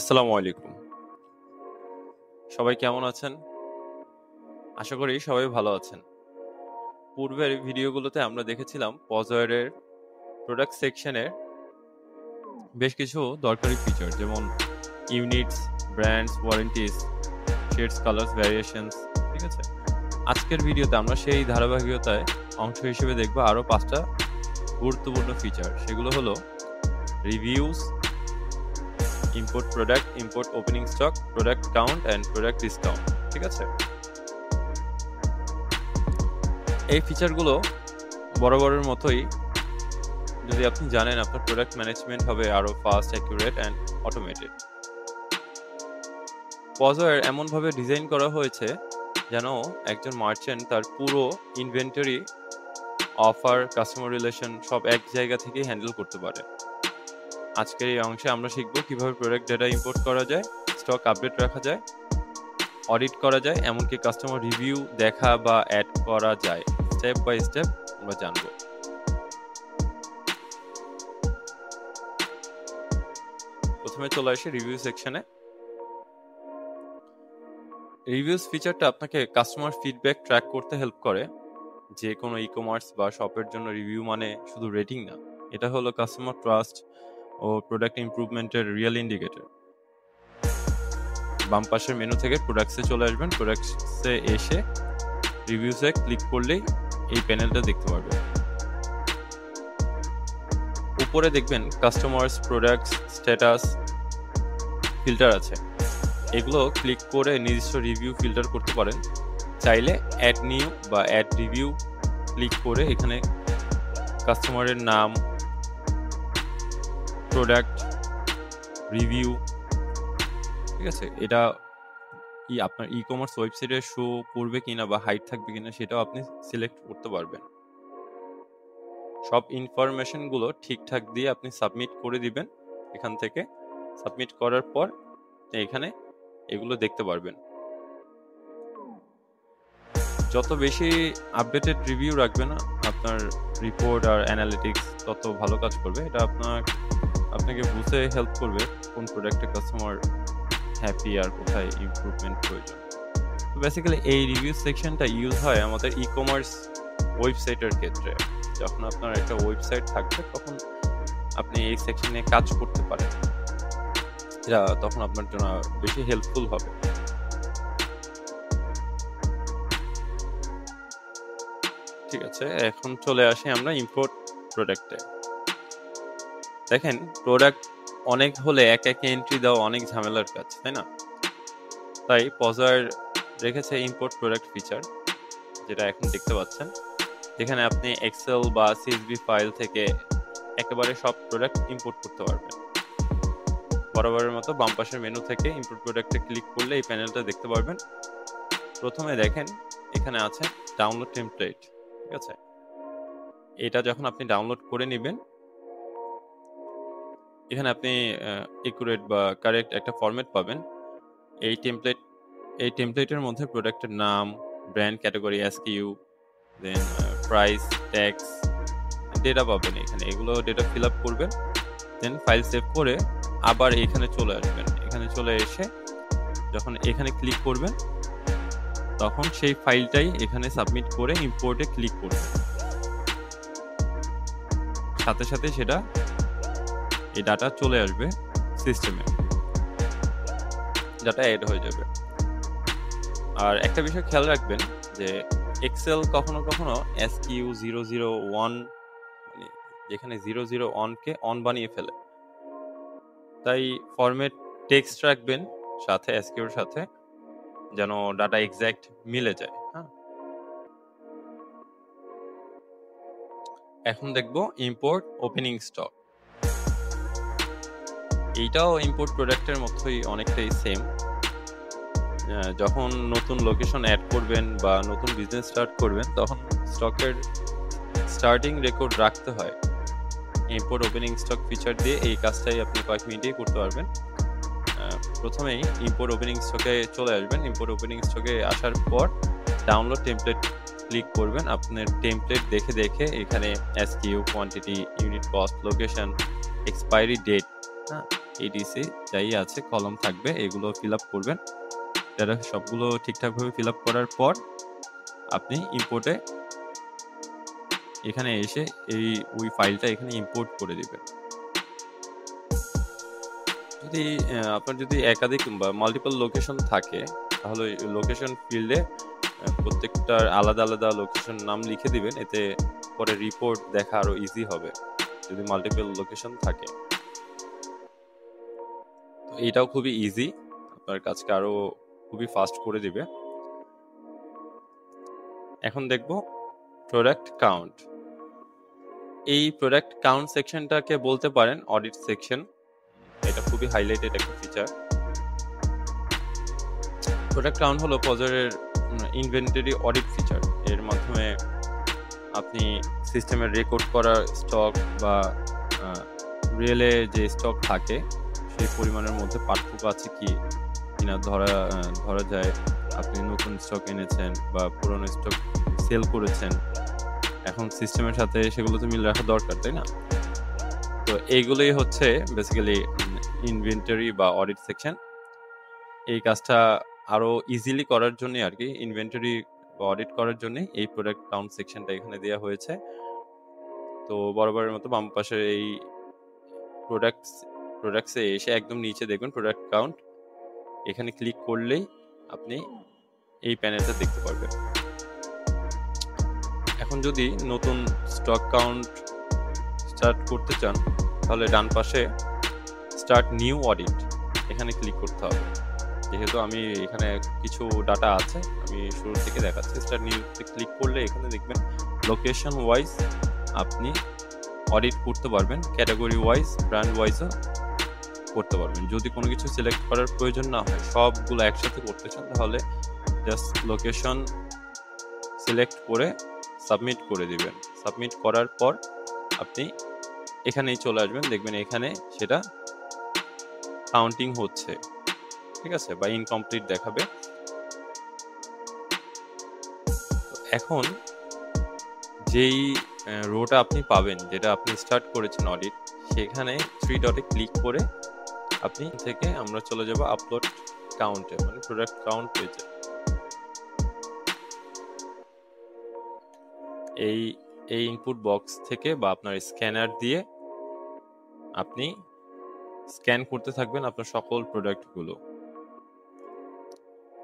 আসসালামু আলাইকুম। সবাই কেমন আছেন? আশা করি সবাই ভালো আছেন। পূর্বের ভিডিওগুলোতে আমরা দেখেছিলাম পজওয়্যারের প্রোডাক্ট সেকশনের বেশ কিছু দরকারি ফিচার যেমন units, brands, warranties, shades, colours, variations, ঠিক আছে? আজকের ভিডিওতে আমরা সেই ধারাবাহিকতায় অংশ হিসেবে দেখব আরো ৫টা গুরুত্বপূর্ণ ফিচার। সেগুলো হলো reviews, import product, import opening stock, product count and product discount, ঠিক আছে? এই ফিচারগুলো বরাবরের মতোই যদি আপনি জানেন আপনার প্রোডাক্ট ম্যানেজমেন্ট হবে আরো ফাস্ট, অ্যাকুরেট অ্যান্ড অটোমেটেড। পজওয়্যার এমনভাবে ডিজাইন করা হয়েছে যেন একজন মার্চেন্ট তার পুরো ইনভেন্টরি, অফার, কাস্টমার রিলেশন সব এক জায়গা থেকেই হ্যান্ডেল করতে পারে। আজকের এই অংশে আমরা শিখব কিভাবে প্রোডাক্ট ডেটা ইম্পোর্ট করা যায়, স্টক আপডেট রাখা যায়, অডিট করা যায়, এমনকি কাস্টমার রিভিউ দেখা বা অ্যাড করা যায়। স্টেপ বাই স্টেপ আমরা জানবো। প্রথমে চলে আসি রিভিউ সেকশনে। রিভিউস ফিচারটা আপনাকে কাস্টমার ফিডব্যাক ট্র্যাক করতে হেল্প করে। যে কোনো ই-কমার্স বা শপের জন্য রিভিউ মানে শুধু রেটিং না, এটা হলো কাস্টমার ট্রাস্ট ও প্রোডাক্ট ইমপ্রুভমেন্টের রিয়েল ইন্ডিকেটর। বাম পাশের মেনু থেকে প্রোডাক্টসে চলে আসবেন। প্রোডাক্টসে এসে রিভিউসে ক্লিক করলেই এই প্যানেলটা দেখতে পারবেন। উপরে দেখবেন কাস্টমার্স, প্রোডাক্টস, স্ট্যাটাস, ফিল্টার আছে। এগুলো ক্লিক করে নিজস্ব রিভিউ ফিল্টার করতে পারেন। চাইলে অ্যাড নিউ বা অ্যাড রিভিউ ক্লিক করে এখানে কাস্টমারের নাম, প্রোডাক্ট, রিভিউ, ঠিক আছে, এটা কি আপনার ই-কমার্স ওয়েবসাইটে শো করবে কিনা বা হাইড থাকবে কিনা সেটাও আপনি সিলেক্ট করতে পারবেন। সব ইনফরমেশনগুলো ঠিকঠাক দিয়ে আপনি সাবমিট করে দিবেন। এখান থেকে সাবমিট করার পর এখানে এগুলো দেখতে পারবেন। যত বেশি আপডেটেড রিভিউ রাখবেন আপনার রিপোর্ট আর অ্যানালিটিক্স তত ভালো কাজ করবে। এটা আপনাকে বুঝতে হেল্প করবে কোন প্রোডাক্টে কাস্টমার হ্যাপি আর কোথায় ইমপ্রুভমেন্ট প্রয়োজন। তো বেসিক্যালি এই রিভিউ সেকশনটা ইউজ হয় আমাদের ই-কমার্স ওয়েবসাইটের ক্ষেত্রে। যখন আপনার একটা ওয়েবসাইট থাকবে তখন আপনি এই সেকশনে কাজ করতে পারেন। এটা তখন আপনার জন্য বেশি হেল্পফুল হবে। ঠিক আছে, এখন চলে আসি আমরা ইম্পোর্ট প্রোডাক্টে। দেখেন, প্রোডাক্ট অনেক হলে এক এন্ট্রি দেওয়া অনেক ঝামেলার কাজ, তাই না? তাই পজওয়্যার রেখেছে ইম্পোর্ট প্রোডাক্ট ফিচার, যেটা এখন দেখতে পাচ্ছেন। যেখানে আপনি এক্সেল বা সিএসভি ফাইল থেকে একেবারে সব প্রোডাক্ট ইম্পোর্ট করতে পারবেন। বরাবরের মতো বাম পাশের মেনু থেকে ইম্পোর্ট প্রোডাক্টে ক্লিক করলে এই প্যানেলটা দেখতে পারবেন। প্রথমে দেখেন এখানে আছে ডাউনলোড টেমপ্লেট, ঠিক আছে? এটা যখন আপনি ডাউনলোড করে নেবেন, এখানে আপনি একুরেট বা কারেক্ট একটা ফরম্যাট পাবেন। এই টেমপ্লেটের মধ্যে প্রোডাক্টের নাম, ব্র্যান্ড, ক্যাটাগরি, এসকিউ, দেন প্রাইস, ট্যাক্স, ডেটা পাবেন এখানে। এগুলো ডেটা ফিল আপ করবেন, দেন ফাইল সেভ করে আবার এখানে চলে আসবেন। এখানে চলে এসে যখন এখানে ক্লিক করবেন তখন সেই ফাইলটাই এখানে সাবমিট করে ইম্পোর্টে ক্লিক করবেন। সাথে সাথে সেটা এই ডাটা চলে আসবে সিস্টেমে, ডাটা অ্যাড হয়ে যাবে। আর একটা বিষয় খেয়াল রাখবেন যে এক্সেল কখনো কখনো এসকিউ 001 মানে যেখানে 001 কে অন বানিয়ে ফেলে। তাই ফরম্যাট টেক্সট রাখবেন সাথে এসকিউর সাথে, যেন ডাটা এক্সাক্ট মিলে যায়। হ্যাঁ, এখন দেখব ইম্পোর্ট ওপেনিং স্টক। এইটাও ইম্পোর্ট প্রোডাক্টের মতোই অনেকটাই সেম। যখন নতুন লোকেশন অ্যাড করবেন বা নতুন বিজনেস স্টার্ট করবেন তখন স্টকের স্টার্টিং রেকর্ড রাখতে হয়। ইম্পোর্ট ওপেনিং স্টক ফিচার দিয়ে এই কাজটাই আপনি কয়েক মিনিটেই করতে পারবেন। প্রথমেই ইম্পোর্ট ওপেনিং স্টকে চলে আসবেন। ইম্পোর্ট ওপেনিং স্টকে আসার পর ডাউনলোড টেমপ্লেট ক্লিক করবেন। আপনার টেমপ্লেট দেখে দেখে এখানে SKU, quantity, unit cost, location, expiry date, হ্যাঁ, এডিসি যাই আছে কলাম থাকবে এগুলো ফিল আপ করবেন। এটা সবগুলো ঠিকঠাকভাবে ফিল আপ করার পর আপনি ইম্পোর্টে এখানে এসে ওই ফাইলটা এখানে ইম্পোর্ট করে দিবেন। যদি আপনার যদি একাধিক বা মাল্টিপল লোকেশন থাকে তাহলে লোকেশন ফিল্ডে প্রত্যেকটার আলাদা আলাদা লোকেশন নাম লিখে দিবেন, এতে পরে রিপোর্ট দেখা আরো ইজি হবে যদি মাল্টিপল লোকেশন থাকে। তো এটাও খুবই ইজি, আপনার কাজকে আরো খুবই ফাস্ট করে দিবে। এখন দেখব প্রোডাক্ট কাউন্ট। এই প্রোডাক্ট কাউন্ট সেকশনটাকে বলতে পারেন অডিট সেকশন। এটা খুবই হাইলাইটেড একটা ফিচার। প্রোডাক্ট কাউন্ট হলো পজরের ইনভেন্টরি অডিট ফিচার। এর মাধ্যমে আপনি সিস্টেমের রেকর্ড করা স্টক বা রিয়েলে যে স্টক থাকে সেই পরিমাণের মধ্যে পার্থক্য আছে কি কিনা ধরা যায়। আপনি নতুন স্টক এনেছেন বা পুরনো স্টক সেল করেছেন, এখন সিস্টেমের সাথে সেগুলো তো মিল রাখা দরকার, তাই না? তো এইগুলোই হচ্ছে বেসিক্যালি ইনভেন্টরি বা অডিট সেকশন। এই কাজটা আরো ইজিলি করার জন্য আর কি, ইনভেন্টরি বা অডিট করার জন্য এই প্রোডাক্ট কাউন্ট সেকশনটা এখানে দেওয়া হয়েছে। তো বরাবরের মতো বাম পাশে এই প্রোডাক্টসে এসে একদম নিচে দেখবেন প্রোডাক্ট কাউন্ট। এখানে ক্লিক করলেই আপনি এই প্যানেলটা দেখতে পারবেন। এখন যদি নতুন স্টক কাউন্ট স্টার্ট করতে চান তাহলে ডান পাশে স্টার্ট নিউ অডিট এখানে ক্লিক করতে হবে। যেহেতু আমি এখানে কিছু ডাটা আছে আমি শুরু থেকে দেখাচ্ছি। স্টার্ট নিউতে ক্লিক করলে এখানে দেখবেন লোকেশন ওয়াইজ আপনি অডিট করতে পারবেন, ক্যাটাগরি ওয়াইজ ব্র্যান্ড ওয়াইজও করতে পারবেন। যদি কোনো কিছু সিলেক্ট করার প্রয়োজন না হয়, সবগুলো একসাথে করতে চান, তাহলে জাস্ট লোকেশন সিলেক্ট করে সাবমিট করে দিবেন। সাবমিট করার পর আপনি এখানেই চলে আসবেন, দেখবেন এখানে সেটা কাউন্টিং হচ্ছে, ঠিক আছে, বা ইনকমপ্লিট দেখাবে। এখন যেই রোটা আপনি পাবেন, যেটা আপনি স্টার্ট করেছেন অডিট, সেখানে 3 ডটে ক্লিক করে আপনি থেকে আমরা চলে যাব আপলোড কাউন্টে, মানে প্রোডাক্ট কাউন্ট পেজে। এই ইনপুট বক্স থেকে বা আপনার স্ক্যানার দিয়ে আপনি স্ক্যান করতে থাকবেন আপনার সকল প্রোডাক্টগুলো।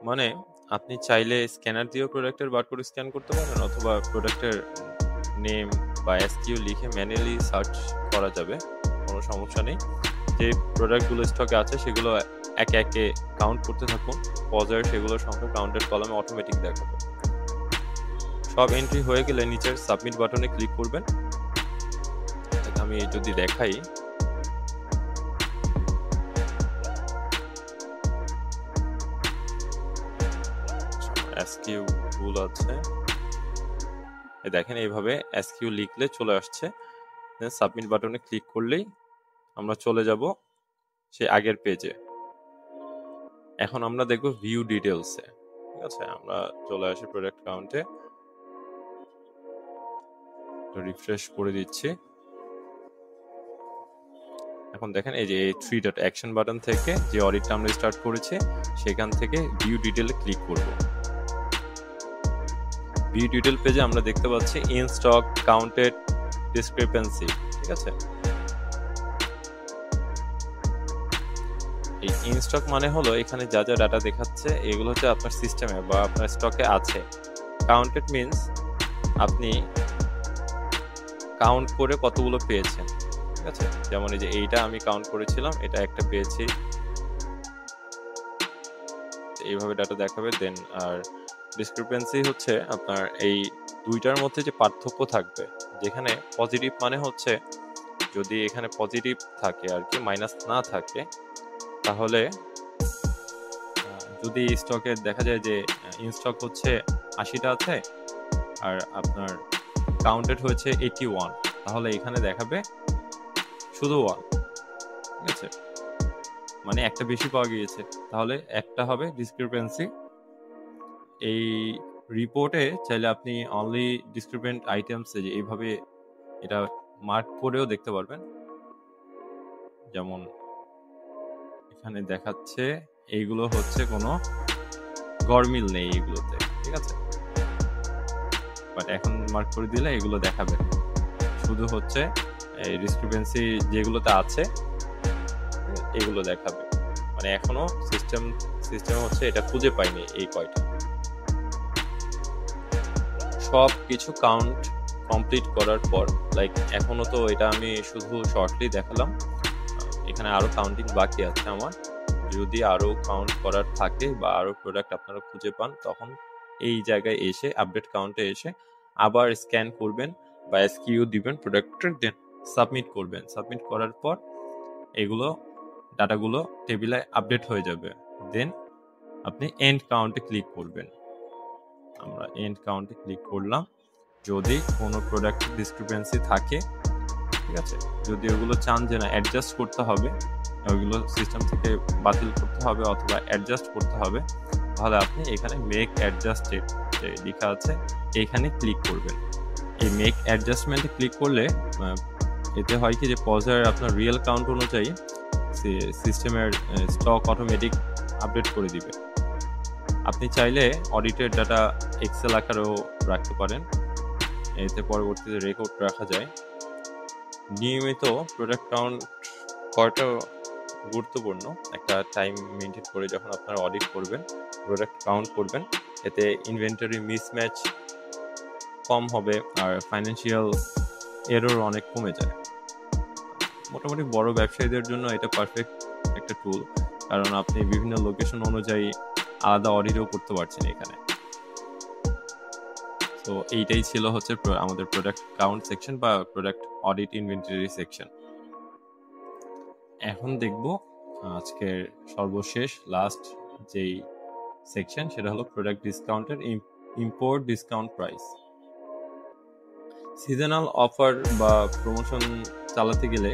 মানে আপনি চাইলে স্ক্যানার দিয়েও প্রোডাক্টের বারকোড স্ক্যান করতে পারেন, অথবা প্রোডাক্টের নেম বা এসকিউ লিখে ম্যানুয়ালি সার্চ করা যাবে, কোনো সমস্যা নেই। যে প্রোডাক্টগুলো স্টকে আছে সেগুলো একে একে কাউন্ট করতে থাকুন। পজার সেগুলোর সংখ্যা কাউন্টের কলামে অটোমেটিক দেখাবে। সব এন্ট্রি হয়ে গেলে নিচের সাবমিট বাটনে ক্লিক করবেন। আমি যদি দেখাই, এসকিউ ভুল আছে, দেখেন এইভাবে এসকিউ লিখলে চলে আসছে। সাবমিট বাটনে ক্লিক করলেই আমরা চলে যাব সেই আগের পেজে। এখন আমরা দেখব ভিউ ডিটেলসে, ঠিক আছে। আমরা চলে আসি প্রোডাক্ট কাউন্টে, রিফ্রেশ করে দিচ্ছি। এখন দেখেন এই যে 3 ডট অ্যাকশন বাটন থেকে যে অডিটটা আমরা স্টার্ট করেছি সেখান থেকে ভিউ ডিটেইলে ক্লিক করব। ভিউ ডিটেইল পেজে আমরা দেখতে পাচ্ছি ইন স্টক কাউন্টেড ডিসক্রিপেন্সি, ঠিক আছে। এই ইন স্টক মানে হলো এখানে যা যা ডাটা দেখাচ্ছে এগুলো হচ্ছে আপনার সিস্টেমে বা আপনার স্টকে আছে। কাউন্টেড মিন্স আপনি কাউন্ট করে কতগুলো পেয়েছেন, ঠিক আছে। যেমন এই যে এইটা আমি কাউন্ট করেছিলাম, এটা একটা পেয়েছি, এইভাবে ডাটা দেখাবে। দেন আর ডিসক্রিপেন্সি হচ্ছে আপনার এই দুইটার মধ্যে যে পার্থক্য থাকবে, যেখানে পজিটিভ মানে হচ্ছে যদি এখানে পজিটিভ থাকে আর কি, মাইনাস না থাকে, তাহলে যদি স্টকে দেখা যায় যে ইন স্টক হচ্ছে 80টা আছে আর আপনার কাউন্টেড হয়েছে 81, তাহলে এখানে দেখাবে শুধু 1, ঠিক আছে, মানে একটা বেশি পাওয়া গিয়েছে, তাহলে একটা হবে ডিসক্রিপেন্সি। এই রিপোর্টে চাইলে আপনি অনলি ডিসক্রিপেন্ট আইটেমস যে এইভাবে এটা মার্ক করেও দেখতে পারবেন। যেমন এখানে দেখাচ্ছে এইগুলো হচ্ছে কোনো গরমিল নেই এগুলোতে, ঠিক আছে? বাট এখন মার্ক করে দিলে এগুলো দেখাবে, শুধু হচ্ছে এই ডিসক্রিপেন্সি যেগুলোতে আছে এগুলো দেখাবে। মানে এখনো সিস্টেম হচ্ছে এটা খুঁজে পাইনি এই কয়টা। সব কিছু কাউন্ট কমপ্লিট করার পর, লাইক এখনো তো এটা আমি শুধু শর্টলি দেখালাম, এখানে আরো কাউন্টিং বাকি আছে আমার। যদি আরো কাউন্ট করার থাকে বা আরো প্রোডাক্ট আপনারা খুঁজে পান, তখন এই জায়গায় এসে আপডেট কাউন্টে এসে আবার স্ক্যান করবেন বা এসকিউ দিবেন প্রোডাক্টের, দেন সাবমিট করবেন। সাবমিট করার পর এগুলো ডাটাগুলো টেবিলে আপডেট হয়ে যাবে। দেন আপনি এন্ড কাউন্টে ক্লিক করবেন। আমরা এন্ড কাউন্টে ক্লিক করলাম। যদি কোনো প্রোডাক্টের ডিসক্রিপেন্সি থাকে, ঠিক আছে, যদি ওগুলো চান যে না অ্যাডজাস্ট করতে হবে, ওইগুলো সিস্টেম থেকে বাতিল করতে হবে অথবা অ্যাডজাস্ট করতে হবে, তাহলে আপনি এখানে মেক অ্যাডজাস্টেড লেখা আছে এইখানে ক্লিক করবেন। এই মেক অ্যাডজাস্টমেন্টে ক্লিক করলে এতে হয় কি যে পজার আপনার রিয়েল কাউন্ট অনুযায়ী সিস্টেমের স্টক অটোমেটিক আপডেট করে দিবে। আপনি চাইলে অডিটের ডাটা এক্সেল আকারেও রাখতে পারেন, এতে পরবর্তীতে রেকর্ড রাখা যায়। নিয়মিত প্রোডাক্ট কাউন্ট করাটা গুরুত্বপূর্ণ। একটা টাইম মেনটেন করে যখন আপনারা অডিট করবেন, প্রোডাক্ট কাউন্ট করবেন, এতে ইনভেন্টরি মিসম্যাচ কম হবে আর ফাইন্যান্সিয়াল এরর অনেক কমে যায়। মোটামুটি বড় ব্যবসায়ীদের জন্য এটা পারফেক্ট একটা টুল, কারণ আপনি বিভিন্ন লোকেশন অনুযায়ী আলাদা অডিটও করতে পারছেন এখানে। তো এইটাই ছিল হচ্ছে আমাদের প্রোডাক্ট কাউন্ট সেকশন বা প্রোডাক্ট অডিট ইনভেন্টরি সেকশন। এখন দেখব আজকের সর্বশেষ লাস্ট যেই সেকশন, সেটা হলো প্রোডাক্ট ডিসকাউন্টের import discount price. Seasonal offer বা প্রমোশন চালাতে গেলে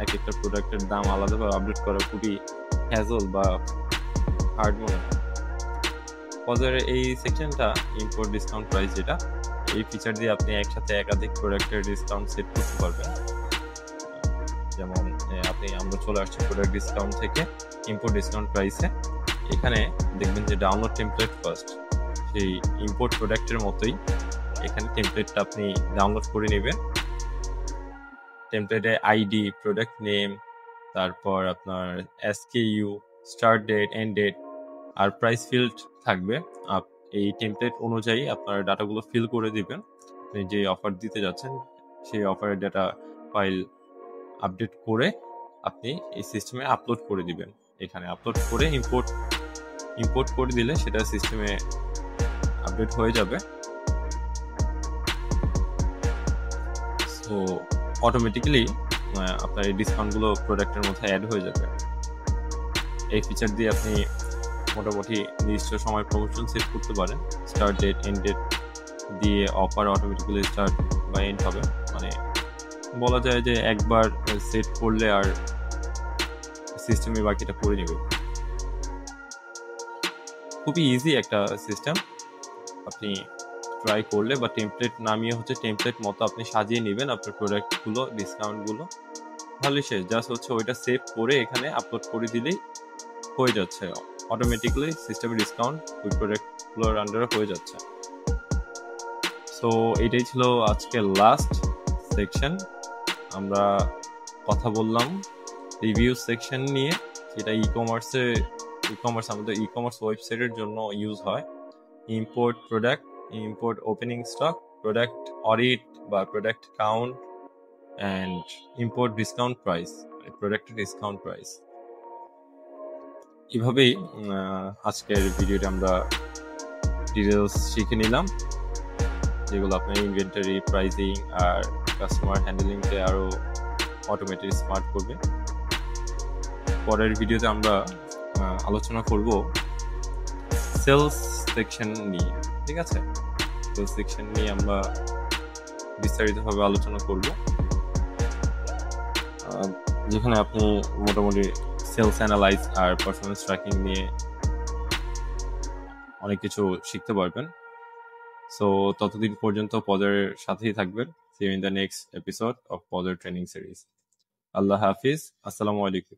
এক একটা প্রোডাক্টের দাম আলাদাভাবে আপডেট করা খুবই হ্যাজল বা হার্ড মনে হয়। পজারের এই সেকশনটা ইম্পোর্ট ডিসকাউন্ট প্রাইস, যেটা এই ফিচার দিয়ে আপনি একসাথে একাধিক প্রোডাক্টের ডিসকাউন্ট সেট করতে পারবেন। যেমন আমরা চলে আসছি প্রোডাক্ট ডিসকাউন্ট থেকে ইম্পোর্ট ডিসকাউন্ট প্রাইসে। এখানে দেখবেন যে ডাউনলোড টেমপ্লেট ফার্স্ট, সেই ইম্পোর্ট প্রোডাক্টের মতোই এখানে টেমপ্লেটটা আপনি ডাউনলোড করে নেবেন। টেমপ্লেটে আইডি, প্রোডাক্ট নেম, তারপর আপনার SKU, start date, end date আর প্রাইস ফিল্ড থাকবে। এই টেমপ্লেট অনুযায়ী আপনার ডাটাগুলো ফিল করে দিবেন। আপনি যে অফার দিতে যাচ্ছেন সেই অফারের ডাটা ফাইল আপডেট করে আপনি এই সিস্টেমে আপলোড করে দিবেন। এখানে আপলোড করে ইম্পোর্ট করে দিলে সেটা সিস্টেমে আপডেট হয়ে যাবে। সো অটোমেটিক্যালি আপনার এই ডিসকাউন্টগুলো প্রোডাক্টের মধ্যে অ্যাড হয়ে যাবে। এই ফিচার দিয়ে আপনি মোটামুটি নির্দিষ্ট সময় প্রমোশন সেট করতে পারেন। স্টার্ট ডেট, এন্ড ডেট দিয়ে অফার অটোমেটিক্যালি স্টার্ট বা এন্ড হবে। মানে বলা যায় যে একবার সেট করলে আর সিস্টেমে বাকিটা করে নেবে। খুবই ইজি একটা সিস্টেম, আপনি ট্রাই করলে বা টেমপ্লেট নামিয়ে হচ্ছে টেমপ্লেট মতো আপনি সাজিয়ে নেবেন আপনার প্রোডাক্টগুলো, ডিসকাউন্টগুলো, তাহলে শেষ। জাস্ট হচ্ছে ওইটা সেভ করে এখানে আপলোড করে দিলেই হয়ে যাচ্ছে। অটোমেটিক্যালি সিস্টেমের ডিসকাউন্ট ওই প্রোডাক্টগুলোর আন্ডারে হয়ে যাচ্ছে। সো এটাই ছিল আজকের লাস্ট সেকশন। আমরা কথা বললাম রিভিউ সেকশন নিয়ে, যেটা আমাদের ই কমার্স ওয়েবসাইটের জন্য ইউজ হয়। Import product, import opening stock, product audit বা product count and import discount price, প্রোডাক্টের ডিসকাউন্ট প্রাইস। এভাবেই আজকের ভিডিওটা আমরা ডিটেলস শিখে নিলাম, যেগুলো আপনার ইনভেন্টরি, প্রাইসিং আর কাস্টমার হ্যান্ডেলিংকে আরও অটোমেটিক স্মার্ট করবে। পরের ভিডিওতে আমরা আলোচনা করব সেলস সেকশন নিয়ে, ঠিক আছে? সেলস সেকশন নিয়ে আমরা বিস্তারিতভাবে আলোচনা করব, যেখানে আপনি মোটামুটি সেলস অ্যানালাইজ আর পারফরমেন্স ট্র্যাকিং নিয়ে অনেক কিছু শিখতে পারবেন। সো ততদিন পর্যন্ত পদের সাথেই থাকবেন। See you in the next episode of Poder Training Series. আল্লাহ হাফিজ, আসসালামু আলাইকুম।